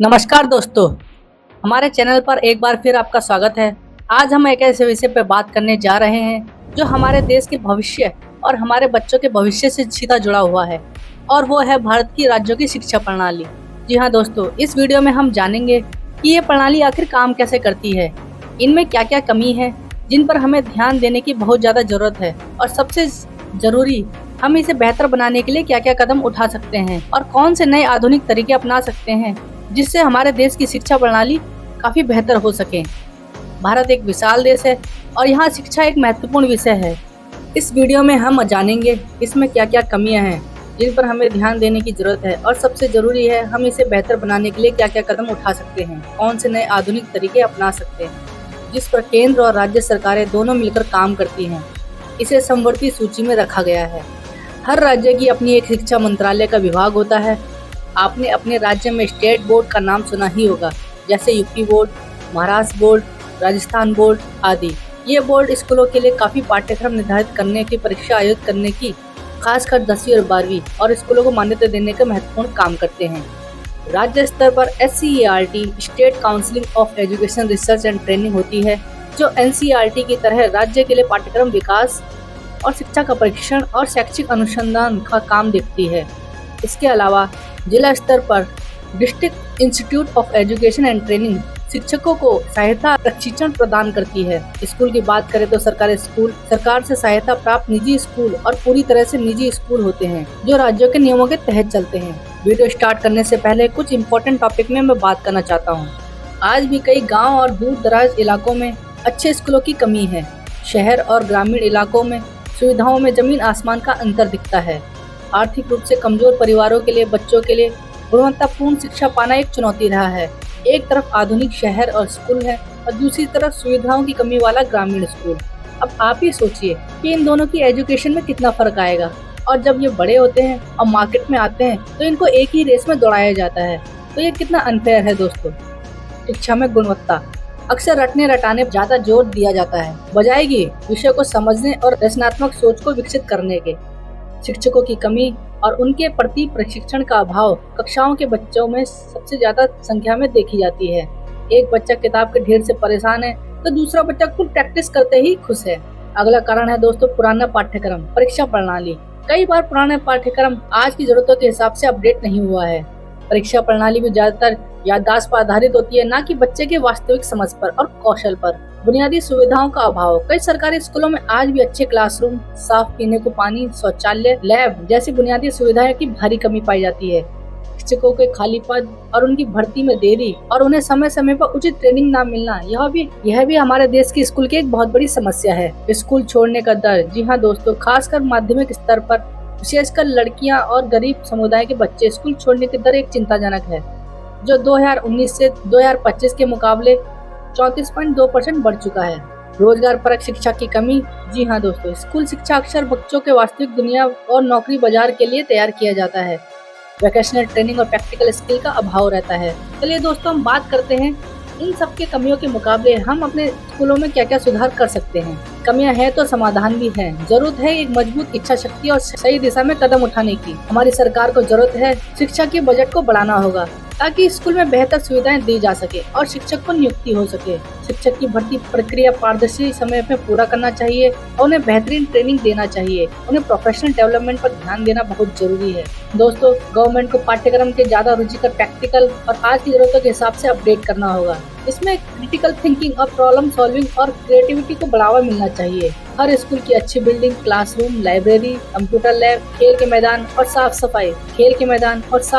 नमस्कार दोस्तों, हमारे चैनल पर एक बार फिर आपका स्वागत है। आज हम एक ऐसे विषय पर बात करने जा रहे हैं जो हमारे देश के भविष्य और हमारे बच्चों के भविष्य से सीधा जुड़ा हुआ है, और वो है भारत की राज्यों की शिक्षा प्रणाली। जी हाँ दोस्तों, इस वीडियो में हम जानेंगे कि ये प्रणाली आखिर काम कैसे करती है, इनमें क्या क्या कमी है जिन पर हमें ध्यान देने की बहुत ज़्यादा ज़रूरत है, और सबसे ज़रूरी हम इसे बेहतर बनाने के लिए क्या क्या कदम उठा सकते हैं और कौन से नए आधुनिक तरीके अपना सकते हैं जिससे हमारे देश की शिक्षा प्रणाली काफ़ी बेहतर हो सके। भारत एक विशाल देश है और यहाँ शिक्षा एक महत्वपूर्ण विषय है। इस वीडियो में हम जानेंगे इसमें क्या क्या कमियाँ हैं जिन पर हमें ध्यान देने की जरूरत है, और सबसे ज़रूरी है हम इसे बेहतर बनाने के लिए क्या क्या कदम उठा सकते हैं, कौन से नए आधुनिक तरीके अपना सकते हैं जिस पर केंद्र और राज्य सरकारें दोनों मिलकर काम करती हैं। इसे समवर्ती सूची में रखा गया है। हर राज्य की अपनी एक शिक्षा मंत्रालय का विभाग होता है। आपने अपने राज्य में स्टेट बोर्ड का नाम सुना ही होगा, जैसे UP board, Maharashtra board, Rajasthan board आदि। ये बोर्ड स्कूलों के लिए काफ़ी पाठ्यक्रम निर्धारित करने की, परीक्षा आयोजित करने की, खासकर 10वीं और 12वीं और स्कूलों को मान्यता देने का महत्वपूर्ण काम करते हैं। राज्य स्तर पर SCERT state council of education research and training होती है, जो NCERT की तरह राज्य के लिए पाठ्यक्रम विकास और शिक्षा का परीक्षण और शैक्षिक अनुसंधान का काम देखती है। इसके अलावा जिला स्तर पर district institute of education and training शिक्षकों को सहायता प्रशिक्षण प्रदान करती है। स्कूल की बात करें तो सरकारी स्कूल सरकार से सहायता प्राप्त निजी स्कूल और पूरी तरह से निजी स्कूल होते हैं जो राज्यों के नियमों के तहत चलते हैं। वीडियो स्टार्ट करने से पहले कुछ इम्पोर्टेंट टॉपिक में मैं बात करना चाहता हूँ। आज भी कई गाँव और दूर दराज इलाकों में अच्छे स्कूलों की कमी है। शहर और ग्रामीण इलाकों में सुविधाओं में जमीन आसमान का अंतर दिखता है। आर्थिक रूप से कमजोर परिवारों के लिए बच्चों के लिए गुणवत्तापूर्ण शिक्षा पाना एक चुनौती रहा है। एक तरफ आधुनिक शहर और स्कूल है और दूसरी तरफ सुविधाओं की कमी वाला ग्रामीण स्कूल। अब आप ही सोचिए कि इन दोनों की एजुकेशन में कितना फर्क आएगा, और जब ये बड़े होते हैं और मार्केट में आते हैं तो इनको एक ही रेस में दौड़ाया जाता है। तो ये कितना अनफेयर है दोस्तों। शिक्षा में गुणवत्ता अक्सर रटने रटाने पर ज्यादा जोर दिया जाता है, बजाय कि विषय को समझने और रचनात्मक सोच को विकसित करने के। शिक्षकों की कमी और उनके प्रति प्रशिक्षण का अभाव कक्षाओं के बच्चों में सबसे ज्यादा संख्या में देखी जाती है। एक बच्चा किताब के ढेर से परेशान है तो दूसरा बच्चा खुद प्रैक्टिस करते ही खुश है। अगला कारण है दोस्तों पुराना पाठ्यक्रम, परीक्षा प्रणाली। कई बार पुराने पाठ्यक्रम आज की जरूरतों के हिसाब से अपडेट नहीं हुआ है। परीक्षा प्रणाली भी ज्यादातर याददाश्त पर आधारित होती है, न कि बच्चे के वास्तविक समझ पर और कौशल पर। बुनियादी सुविधाओं का अभाव। कई सरकारी स्कूलों में आज भी अच्छे क्लासरूम, साफ पीने को पानी, शौचालय, लैब जैसी बुनियादी सुविधाएं की भारी कमी पाई जाती है। शिक्षकों के खाली पद और उनकी भर्ती में देरी और उन्हें समय समय पर उचित ट्रेनिंग न मिलना, यह भी हमारे देश के स्कूल की एक बहुत बड़ी समस्या है। स्कूल छोड़ने का दर। जी हाँ दोस्तों, खासकर माध्यमिक स्तर पर विशेषकर लड़कियां और गरीब समुदाय के बच्चे स्कूल छोड़ने की दर एक चिंताजनक है, जो 2019 से 2025 के मुकाबले 34.2% बढ़ चुका है। रोजगार परक शिक्षा की कमी। जी हाँ दोस्तों, स्कूल शिक्षा अक्सर बच्चों के वास्तविक दुनिया और नौकरी बाजार के लिए तैयार किया जाता है। वोकेशनल ट्रेनिंग और प्रैक्टिकल स्किल का अभाव रहता है। चलिए दोस्तों, हम बात करते हैं इन सब के कमियों के मुकाबले हम अपने स्कूलों में क्या क्या सुधार कर सकते हैं। कमियां हैं तो समाधान भी है। जरूरत है एक मजबूत इच्छा शक्ति और सही दिशा में कदम उठाने की। हमारी सरकार को जरूरत है शिक्षा के बजट को बढ़ाना होगा ताकि स्कूल में बेहतर सुविधाएं दी जा सके और शिक्षक को नियुक्ति हो सके। शिक्षक की भर्ती प्रक्रिया पारदर्शी समय में पूरा करना चाहिए और उन्हें बेहतरीन ट्रेनिंग देना चाहिए। उन्हें प्रोफेशनल डेवलपमेंट पर ध्यान देना बहुत जरूरी है। दोस्तों, गवर्नमेंट को पाठ्यक्रम के ज्यादा रुचिकर, प्रैक्टिकल और आज की जरूरतों के हिसाब से अपडेट करना होगा। इसमें क्रिटिकल थिंकिंग और प्रॉब्लम सॉल्विंग और क्रिएटिविटी को बढ़ावा मिलना चाहिए। हर स्कूल की अच्छी building, classroom, library, computer lab, खेल के मैदान और साफ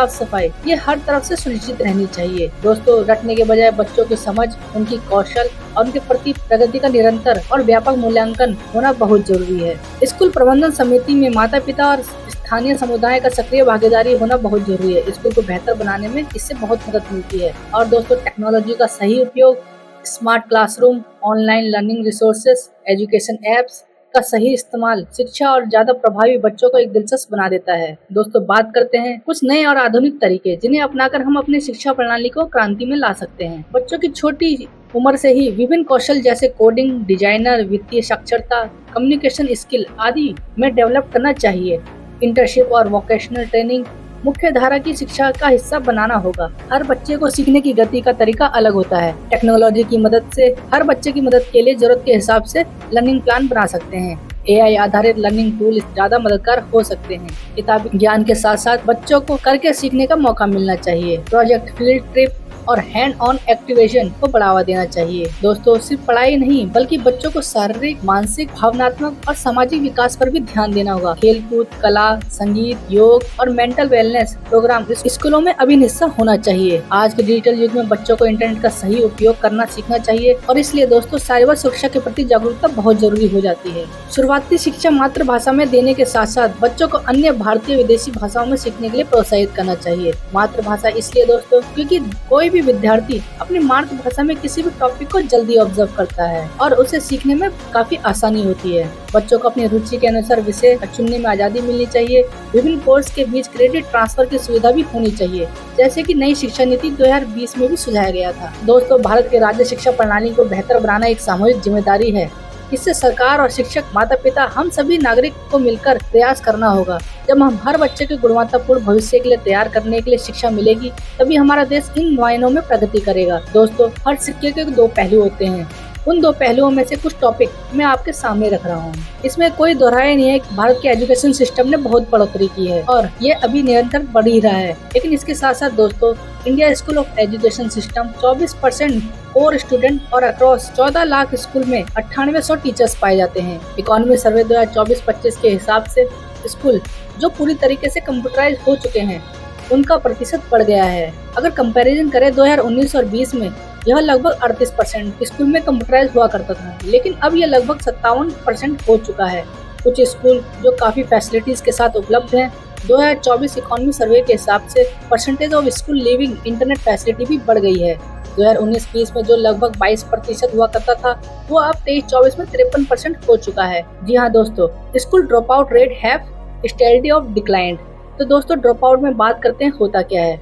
सफाई ये हर तरफ से सुनिश्चित रहनी चाहिए। दोस्तों, रटने के बजाय बच्चों की समझ, उनकी कौशल और उनके प्रति प्रगति का निरंतर और व्यापक मूल्यांकन होना बहुत जरूरी है। स्कूल प्रबंधन समिति में माता पिता और स्थानीय समुदाय का सक्रिय भागीदारी होना बहुत जरूरी है। स्कूल को बेहतर बनाने में इससे बहुत मदद मिलती है। और दोस्तों, टेक्नोलॉजी का सही उपयोग, smart classroom, online learning resources, education apps का सही इस्तेमाल शिक्षा और ज्यादा प्रभावी बच्चों को एक दिलचस्प बना देता है। दोस्तों, बात करते हैं कुछ नए और आधुनिक तरीके जिन्हें अपनाकर हम अपनी शिक्षा प्रणाली को क्रांति में ला सकते हैं। बच्चों की छोटी उम्र से ही विभिन्न कौशल जैसे कोडिंग, डिजाइनर, वित्तीय साक्षरता, कम्युनिकेशन स्किल आदि में डेवलप करना चाहिए। इंटर्नशिप और वोकेशनल ट्रेनिंग मुख्य धारा की शिक्षा का हिस्सा बनाना होगा। हर बच्चे को सीखने की गति का तरीका अलग होता है। टेक्नोलॉजी की मदद से हर बच्चे की मदद के लिए जरूरत के हिसाब से लर्निंग प्लान बना सकते हैं। AI आधारित लर्निंग टूल ज्यादा मददगार हो सकते हैं। किताबी ज्ञान के साथ साथ बच्चों को करके सीखने का मौका मिलना चाहिए। प्रोजेक्ट, फील्ड ट्रिप और हैंड ऑन एक्टिवेशन को बढ़ावा देना चाहिए। दोस्तों, सिर्फ पढ़ाई नहीं बल्कि बच्चों को शारीरिक, मानसिक, भावनात्मक और सामाजिक विकास पर भी ध्यान देना होगा। खेलकूद, कला, संगीत, योग और मेंटल वेलनेस प्रोग्राम स्कूलों में अभिन्न हिस्सा होना चाहिए। आज के डिजिटल युग में बच्चों को इंटरनेट का सही उपयोग करना सीखना चाहिए और इसलिए दोस्तों साइबर सुरक्षा के प्रति जागरूकता बहुत जरूरी हो जाती है। शुरुआती शिक्षा मातृभाषा में देने के साथ साथ बच्चों को अन्य भारतीय विदेशी भाषाओं में सीखने के लिए प्रोत्साहित करना चाहिए। मातृभाषा इसलिए दोस्तों क्योंकि कोई भी विद्यार्थी अपनी मातृभाषा में किसी भी टॉपिक को जल्दी ऑब्जर्व करता है और उसे सीखने में काफी आसानी होती है। बच्चों को अपनी रुचि के अनुसार विषय चुनने में आजादी मिलनी चाहिए। विभिन्न कोर्स के बीच क्रेडिट ट्रांसफर की सुविधा भी होनी चाहिए, जैसे कि नई शिक्षा नीति 2020 में भी सुझाया गया था। दोस्तों, भारत के राज्य शिक्षा प्रणाली को बेहतर बनाना एक सामूहिक जिम्मेदारी है। इससे सरकार और शिक्षक, माता पिता, हम सभी नागरिक को मिलकर प्रयास करना होगा। जब हम हर बच्चे के गुणवत्तापूर्ण भविष्य के लिए तैयार करने के लिए शिक्षा मिलेगी, तभी हमारा देश इन मायनों में प्रगति करेगा। दोस्तों, हर सिक्के के दो पहलू होते हैं। उन दो पहलुओं में से कुछ टॉपिक मैं आपके सामने रख रहा हूँ। इसमें कोई दोहराई नहीं है कि भारत के एजुकेशन सिस्टम ने बहुत बढ़ोतरी की है और ये अभी निरंतर बढ़ ही रहा है। लेकिन इसके साथ साथ दोस्तों, India school of education system 24% और स्टूडेंट और अक्रॉस 14 लाख स्कूल में 9800 टीचर्स पाए जाते हैं। इकोनॉमी सर्वे 2024-25 के हिसाब से स्कूल जो पूरी तरीके से कंप्यूटराइज हो चुके हैं, उनका प्रतिशत बढ़ गया है। अगर कंपैरिजन करें 2019 और 20 में, यह लगभग 38% स्कूल में कंप्यूटराइज हुआ करता था, लेकिन अब यह लगभग 57% हो चुका है। कुछ स्कूल जो काफी फैसिलिटीज के साथ उपलब्ध हैं, 2024 इकोनॉमी सर्वे के हिसाब से percentage of school living internet facility भी बढ़ गई है। 2019-20 में जो लगभग 22% हुआ करता था, वो अब 23-24 में 53% हो चुका है। जी हाँ दोस्तों, school drop out rate have steadily of declined. तो दोस्तों, ड्रॉप आउट में बात करते हैं होता क्या है।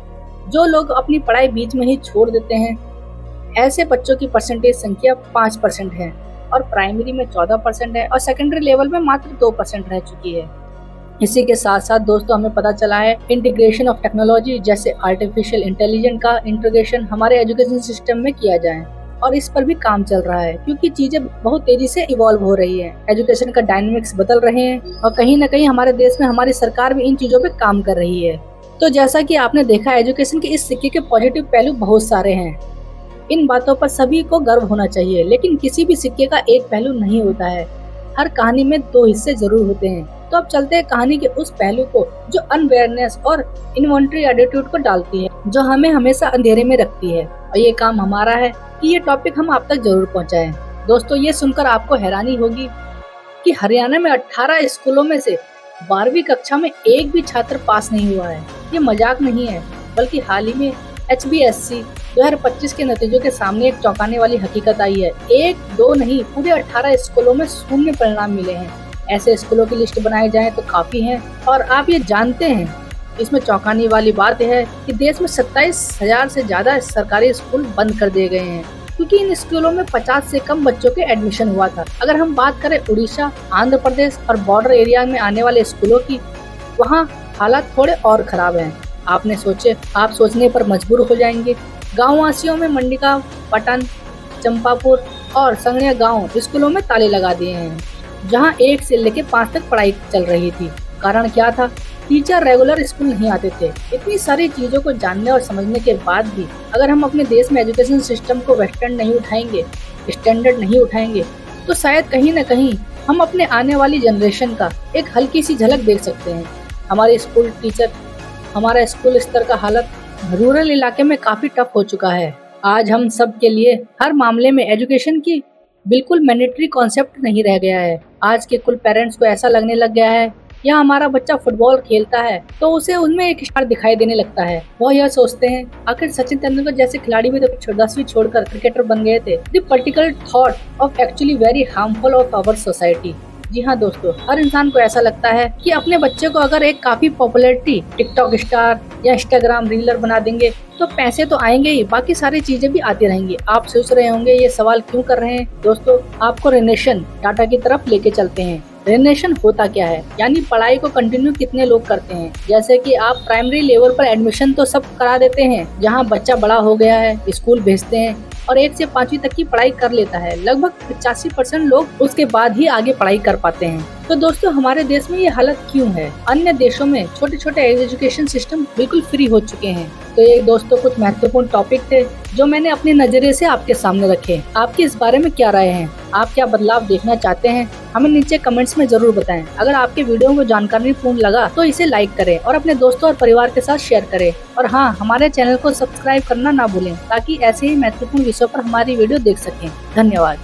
जो लोग अपनी पढ़ाई बीच में ही छोड़ देते हैं, ऐसे बच्चों की परसेंटेज संख्या 5% है और प्राइमरी में 14% है और सेकेंडरी लेवल में मात्र 2% रह चुकी है। इसी के साथ साथ दोस्तों, हमें पता चला है इंटीग्रेशन ऑफ टेक्नोलॉजी जैसे आर्टिफिशियल इंटेलिजेंस का इंटीग्रेशन हमारे एजुकेशन सिस्टम में किया जाए और इस पर भी काम चल रहा है, क्योंकि चीजें बहुत तेजी से इवॉल्व हो रही है। एजुकेशन का डायनेमिक्स बदल रहे हैं और कहीं न कहीं हमारे देश में हमारी सरकार भी इन चीजों पे काम कर रही है। तो जैसा कि आपने देखा, एजुकेशन के इस सिक्के के पॉजिटिव पहलू बहुत सारे हैं। इन बातों पर सभी को गर्व होना चाहिए, लेकिन किसी भी सिक्के का एक पहलू नहीं होता है। हर कहानी में दो हिस्से जरूर होते हैं। तो अब चलते हैं कहानी के उस पहलू को जो अनअवेयरनेस और इन्वेंटरी एटीट्यूड को डालती है, जो हमें हमेशा अंधेरे में रखती है। और ये काम हमारा है कि ये टॉपिक हम आप तक जरूर पहुंचाएं। दोस्तों, ये सुनकर आपको हैरानी होगी कि हरियाणा में 18 स्कूलों में से 12वीं कक्षा में एक भी छात्र पास नहीं हुआ है। ये मजाक नहीं है, बल्कि हाल ही में HBSC 2025 के नतीजों के सामने एक चौंकाने वाली हकीकत आई है। एक दो नहीं, पूरे 18 स्कूलों में शून्य परिणाम मिले हैं। ऐसे स्कूलों की लिस्ट बनाई जाए तो काफी हैं। और आप ये जानते हैं, इसमें चौंकाने वाली बात यह है कि देश में 27,000 से ज्यादा सरकारी स्कूल बंद कर दिए गए हैं, क्योंकि इन स्कूलों में 50 से कम बच्चों के एडमिशन हुआ था। अगर हम बात करें उड़ीसा, आंध्र प्रदेश और बॉर्डर एरिया में आने वाले स्कूलों की, वहाँ हालात थोड़े और खराब हैं। आप सोचने पर मजबूर हो जाएंगे। गाँव वासियों में मंडिका, पटन, चंपापुर और संगड़िया गाँव स्कूलों में ताले लगा दिए हैं, जहां 1 से लेकर 5 तक पढ़ाई चल रही थी। कारण क्या था? टीचर रेगुलर स्कूल नहीं आते थे। इतनी सारी चीजों को जानने और समझने के बाद भी अगर हम अपने देश में एजुकेशन सिस्टम को वेस्टर्न नहीं उठाएंगे, स्टैंडर्ड नहीं उठाएंगे, तो शायद कहीं न कहीं हम अपने आने वाली जनरेशन का एक हल्की सी झलक देख सकते हैं। हमारा स्कूल स्तर का हालत रूरल इलाके में काफी टफ हो चुका है। आज हम सब के लिए हर मामले में एजुकेशन की बिल्कुल मैंडेटरी कॉन्सेप्ट नहीं रह गया है। आज के कुल पेरेंट्स को ऐसा लगने लग गया है, या हमारा बच्चा फुटबॉल खेलता है तो उसे उनमें एक स्टार दिखाई देने लगता है। वो यह सोचते हैं, आखिर सचिन तेंदुलकर जैसे खिलाड़ी भी तो 10वीं छोड़कर क्रिकेटर बन गए थे। The particular thought of actually very harmful of our society. जी हाँ दोस्तों, हर इंसान को ऐसा लगता है कि अपने बच्चे को अगर एक काफी पॉपुलैरिटी, टिकटॉक स्टार या इंस्टाग्राम रीलर बना देंगे तो पैसे तो आएंगे ही, बाकी सारी चीजें भी आती रहेंगी। आप सोच रहे होंगे ये सवाल क्यों कर रहे हैं? दोस्तों, आपको रिनेशन डाटा की तरफ लेके चलते हैं। रेनेशन होता क्या है, यानी पढ़ाई को कंटिन्यू कितने लोग करते हैं। जैसे कि आप प्राइमरी लेवल पर एडमिशन तो सब करा देते हैं, जहां बच्चा बड़ा हो गया है, स्कूल भेजते हैं और 1 से 5वीं तक की पढ़ाई कर लेता है। लगभग 85% लोग उसके बाद ही आगे पढ़ाई कर पाते हैं। तो दोस्तों, हमारे देश में ये हालत क्यों है? अन्य देशों में छोटे छोटे एजुकेशन सिस्टम बिल्कुल फ्री हो चुके हैं। तो ये दोस्तों कुछ महत्वपूर्ण टॉपिक थे जो मैंने अपने नजरिए से आपके सामने रखे। आपकी इस बारे में क्या राय है? आप क्या बदलाव देखना चाहते हैं? हमें नीचे कमेंट्स में जरूर बताएं। अगर आपके वीडियो को जानकारीपूर्ण लगा तो इसे लाइक करें और अपने दोस्तों और परिवार के साथ शेयर करें। और हाँ, हमारे चैनल को सब्सक्राइब करना ना भूलें ताकि ऐसे ही महत्वपूर्ण विषयों पर हमारी वीडियो देख सकें। धन्यवाद।